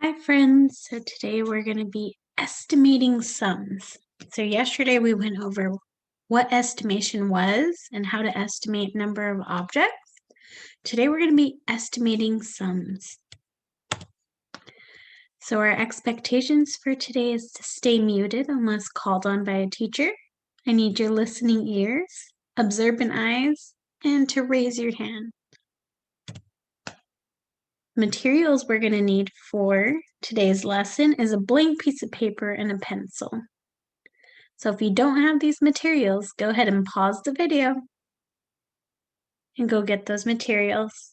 Hi friends, so today we're going to be estimating sums. So yesterday we went over what estimation was and how to estimate number of objects. Today we're going to be estimating sums. So our expectations for today is to stay muted unless called on by a teacher. I need your listening ears, observant eyes, and to raise your hand. Materials we're going to need for today's lesson is a blank piece of paper and a pencil. So if you don't have these materials, go ahead and pause the video and go get those materials.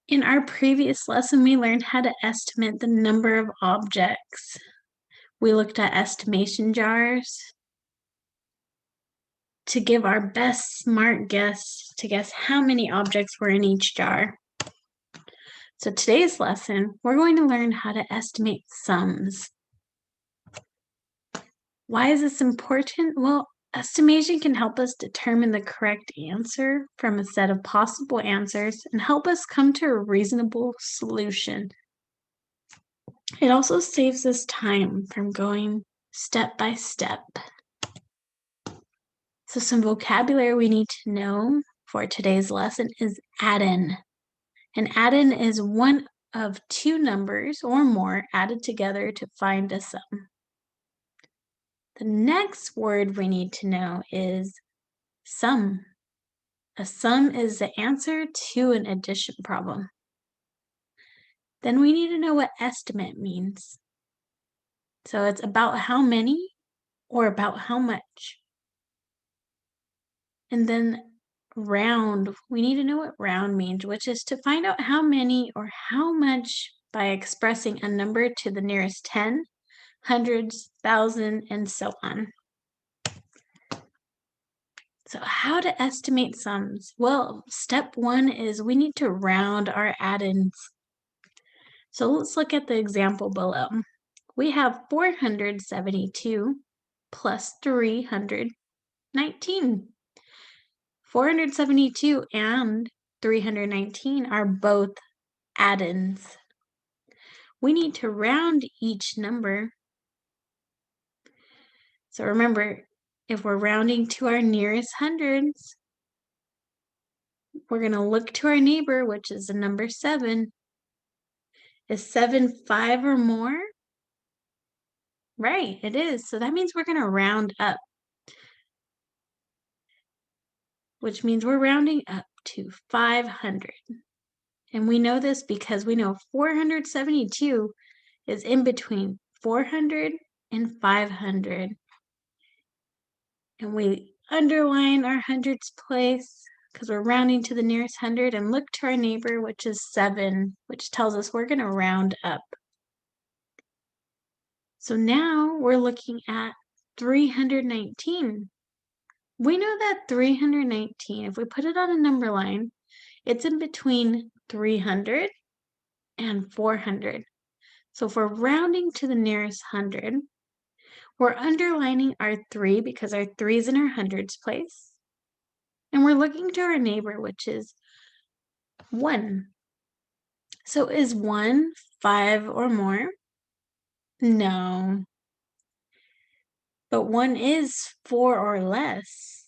In our previous lesson, we learned how to estimate the number of objects. We looked at estimation jars to give our best smart guess to guess how many objects were in each jar. So today's lesson, we're going to learn how to estimate sums. Why is this important? Well, estimation can help us determine the correct answer from a set of possible answers and help us come to a reasonable solution. It also saves us time from going step by step. So some vocabulary we need to know for today's lesson is add-in. An add-in is one of two numbers or more added together to find a sum. The next word we need to know is sum. A sum is the answer to an addition problem. Then we need to know what estimate means. So it's about how many or about how much. And then round, we need to know what round means, which is to find out how many or how much by expressing a number to the nearest 10, hundreds, thousand, and so on. So how to estimate sums? Well, step one is we need to round our add-ins. So let's look at the example below. We have 472 plus 319. 472 and 319 are both add-ins. We need to round each number. So remember, if we're rounding to our nearest hundreds, we're going to look to our neighbor, which is the number 7. Is 7 5 or more? Right, it is. So that means we're going to round up, which means we're rounding up to 500. And we know this because we know 472 is in between 400 and 500. And we underline our hundreds place because we're rounding to the nearest hundred and look to our neighbor, which is 7, which tells us we're going to round up. So now we're looking at 319. We know that 319, if we put it on a number line, it's in between 300 and 400. So if we're rounding to the nearest 100, we're underlining our 3 because our 3 is in our hundreds place. And we're looking to our neighbor, which is 1. So is 1 5 or more? No. But 1 is 4 or less.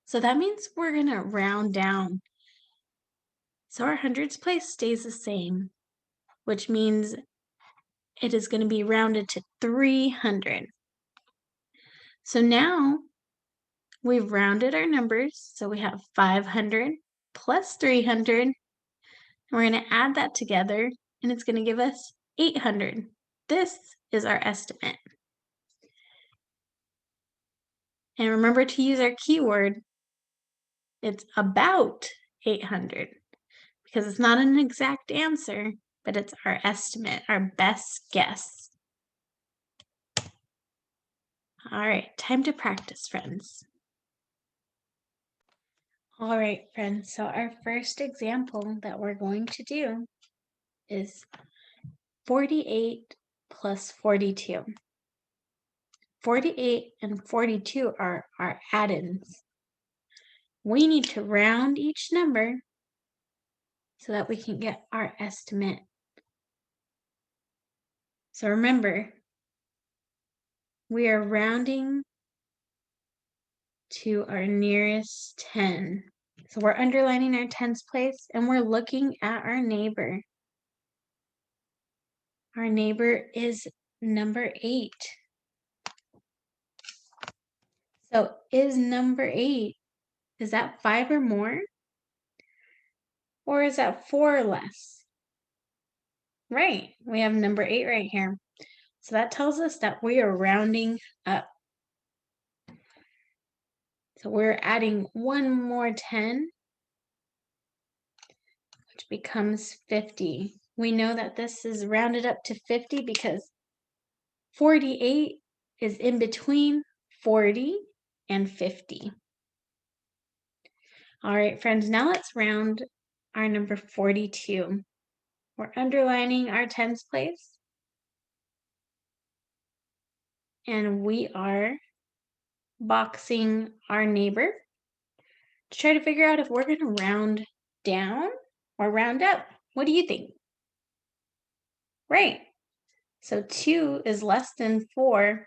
So that means we're going to round down. So our hundreds place stays the same, which means it is going to be rounded to 300. So now we've rounded our numbers. So we have 500 plus 300. And we're going to add that together, and it's going to give us 800. This is our estimate. And remember to use our keyword. It's about 800 because it's not an exact answer, but it's our estimate, our best guess. All right, time to practice, friends. All right, friends, so our first example that we're going to do is 48 plus 42. 48 and 42 are our add-ins. We need to round each number. so that we can get our estimate. So remember, we are rounding to our nearest 10. So we're underlining our tens place and we're looking at our neighbor. Our neighbor is number 8. So is number 8, is that 5 or more? Or is that 4 or less? Right, we have number 8 right here. So that tells us that we are rounding up. So we're adding one more 10, which becomes 50. We know that this is rounded up to 50 because 48 is in between 40 and 50. All right, friends, now let's round our number 42. We're underlining our tens place. And we are boxing our neighbor to try to figure out if we're going to round down or round up. What do you think? Right. So 2 is less than 4.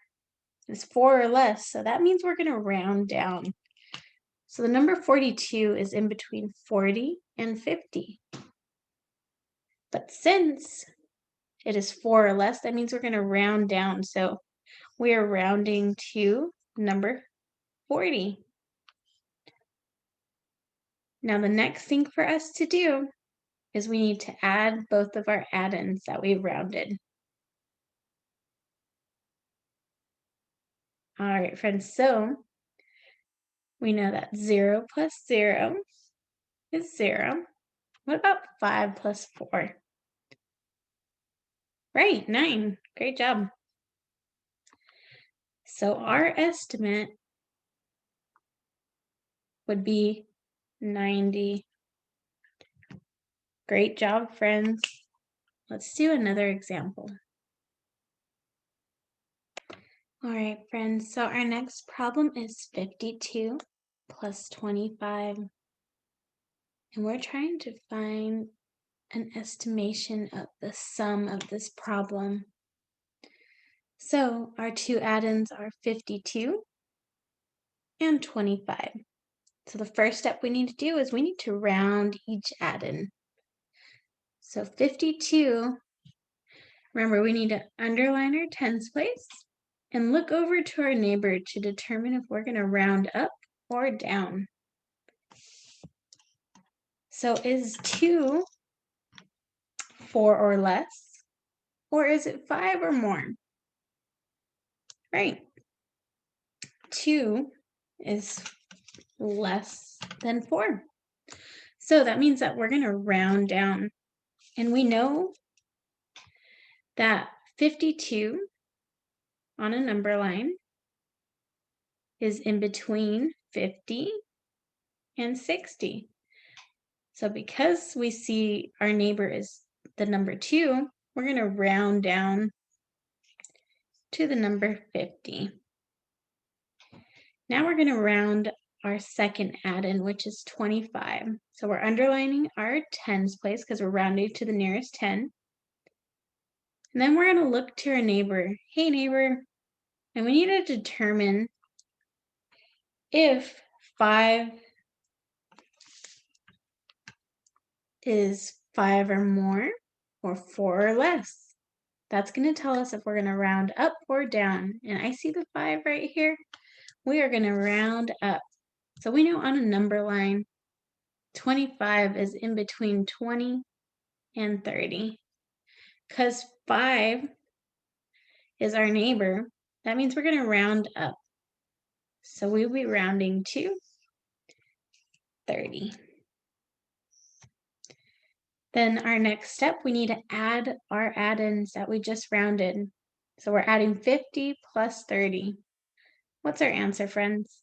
It's 4 or less. So that means we're going to round down. So the number 42 is in between 40 and 50. But since it is 4 or less, that means we're going to round down. So we are rounding to number 40. Now the next thing for us to do is we need to add both of our add-ins that we rounded. All right, friends, so we know that 0 plus 0 is 0. What about 5 plus 4? Right, 9. Great job. So our estimate would be 90. Great job, friends. Let's do another example. All right, friends, so our next problem is 52 plus 25. And we're trying to find an estimation of the sum of this problem. So our two add-ins are 52 and 25. So the first step we need to do is we need to round each add-in. So 52, remember we need to underline our tens place and look over to our neighbor to determine if we're going to round up or down. So is 2 4 or less, or is it 5 or more? Right. 2 is less than 4. So that means that we're going to round down. And we know that 52 on a number line is in between 50 and 60. So because we see our neighbor is the number 2, we're going to round down to the number 50. Now we're going to round our second add-in, which is 25. So we're underlining our tens place because we're rounding to the nearest 10. And then we're going to look to our neighbor. Hey, neighbor. And we need to determine if 5 is 5 or more or 4 or less. That's going to tell us if we're going to round up or down. And I see the 5 right here. We are going to round up. So we know on a number line, 25 is in between 20 and 30. Because 5 is our neighbor, that means we're going to round up. So we'll be rounding to 30. Then our next step, we need to add our add-ins that we just rounded. So we're adding 50 plus 30. What's our answer, friends?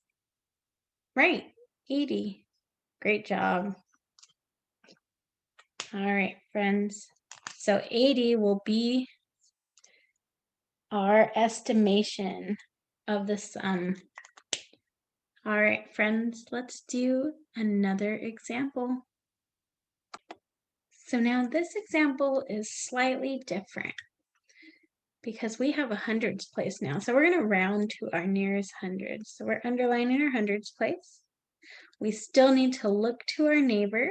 Right, 80. Great job. All right, friends. So 80 will be our estimation of the sum. All right, friends, let's do another example. So now this example is slightly different because we have a hundreds place now. So we're going to round to our nearest hundreds. So we're underlining our hundreds place. We still need to look to our neighbor.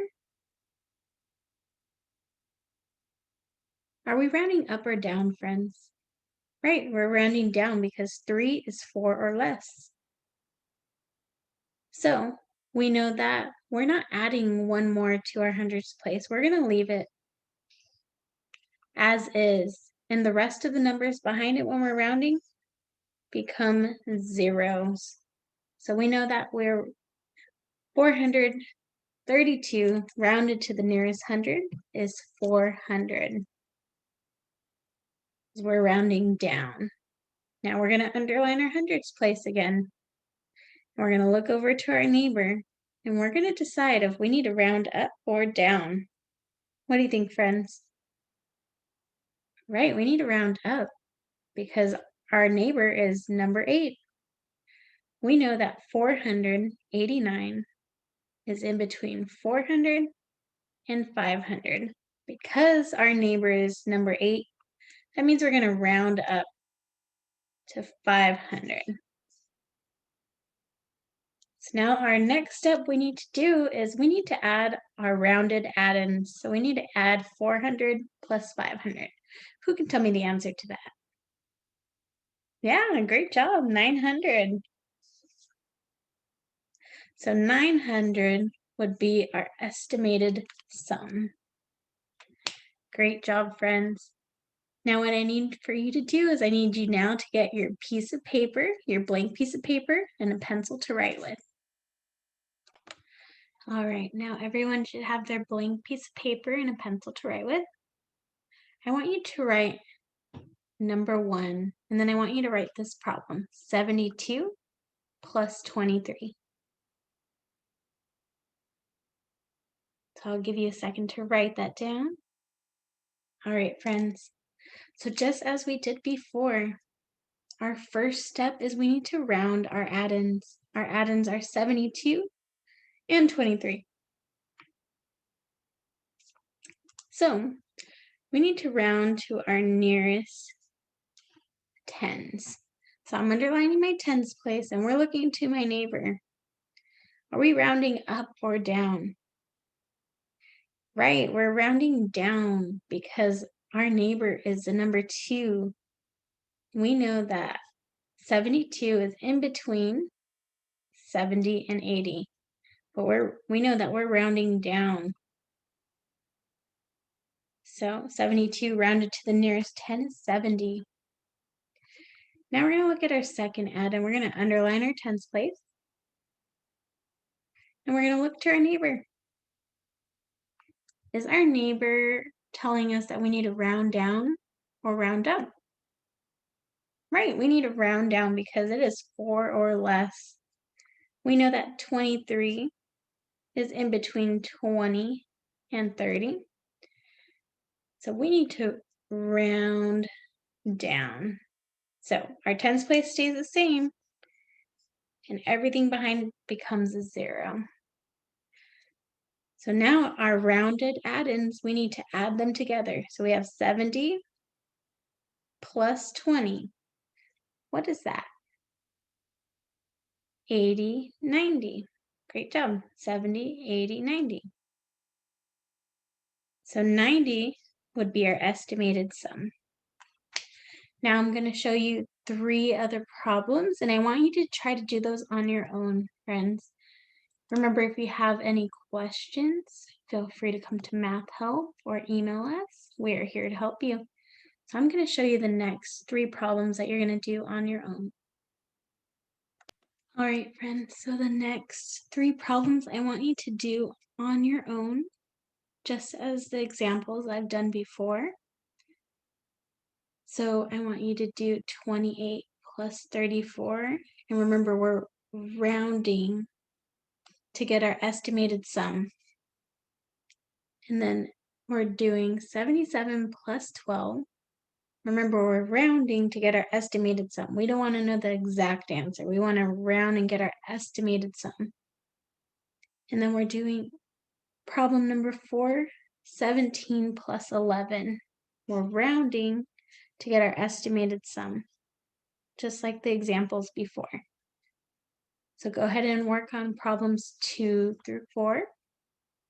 Are we rounding up or down, friends? Right, we're rounding down because 3 is 4 or less. So we know that we're not adding one more to our hundreds place. We're going to leave it as is. And the rest of the numbers behind it when we're rounding become zeros. So we know that we're 432 rounded to the nearest hundred is 400. We're rounding down. Now we're going to underline our hundreds place again. We're going to look over to our neighbor and we're going to decide if we need to round up or down. What do you think, friends? Right, we need to round up because our neighbor is number 8. We know that 489 is in between 400 and 500. Because our neighbor is number 8, that means we're going to round up to 500. So now our next step we need to do is we need to add our rounded add-ins. So we need to add 400 plus 500. Who can tell me the answer to that? Yeah, great job, 900. So 900 would be our estimated sum. Great job, friends. Now what I need for you to do is I need you now to get your piece of paper, your blank piece of paper, and a pencil to write with. All right, now everyone should have their blank piece of paper and a pencil to write with. I want you to write number 1, and then I want you to write this problem, 72 plus 23. So I'll give you a second to write that down. All right, friends. So just as we did before, our first step is we need to round our add-ins. Our add-ins are 72 and 23. So we need to round to our nearest tens. So I'm underlining my tens place and we're looking to my neighbor. Are we rounding up or down? Right, we're rounding down because our neighbor is the number 2. We know that 72 is in between 70 and 80, but we know that we're rounding down. So 72 rounded to the nearest 10 is 70. Now we're going to look at our second add and we're going to underline our tens place. And we're going to look to our neighbor. Is our neighbor telling us that we need to round down or round up? Right, we need to round down because it is 4 or less. We know that 23 is in between 20 and 30. So we need to round down. So our tens place stays the same and everything behind becomes a 0. So now our rounded add-ins, we need to add them together. So we have 70 plus 20. What is that? 80, 90. Great job. 70, 80, 90. So 90 would be our estimated sum. Now I'm going to show you 3 other problems, and I want you to try to do those on your own, friends. Remember, if you have any questions, feel free to come to Math Help or email us. We are here to help you. So I'm going to show you the next 3 problems that you're going to do on your own. All right, friends, so the next 3 problems I want you to do on your own, just as the examples I've done before. So I want you to do 28 plus 34, and remember we're rounding to get our estimated sum. And then we're doing 77 plus 12. Remember, we're rounding to get our estimated sum. We don't want to know the exact answer. We want to round and get our estimated sum. And then we're doing problem number 4, 17 plus 11. We're rounding to get our estimated sum, just like the examples before. So go ahead and work on problems 2 through 4.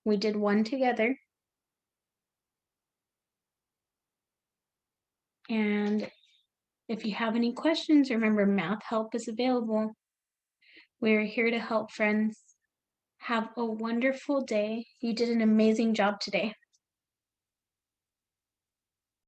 We did one together. And if you have any questions, remember math help is available. We're here to help, friends. Have a wonderful day. You did an amazing job today.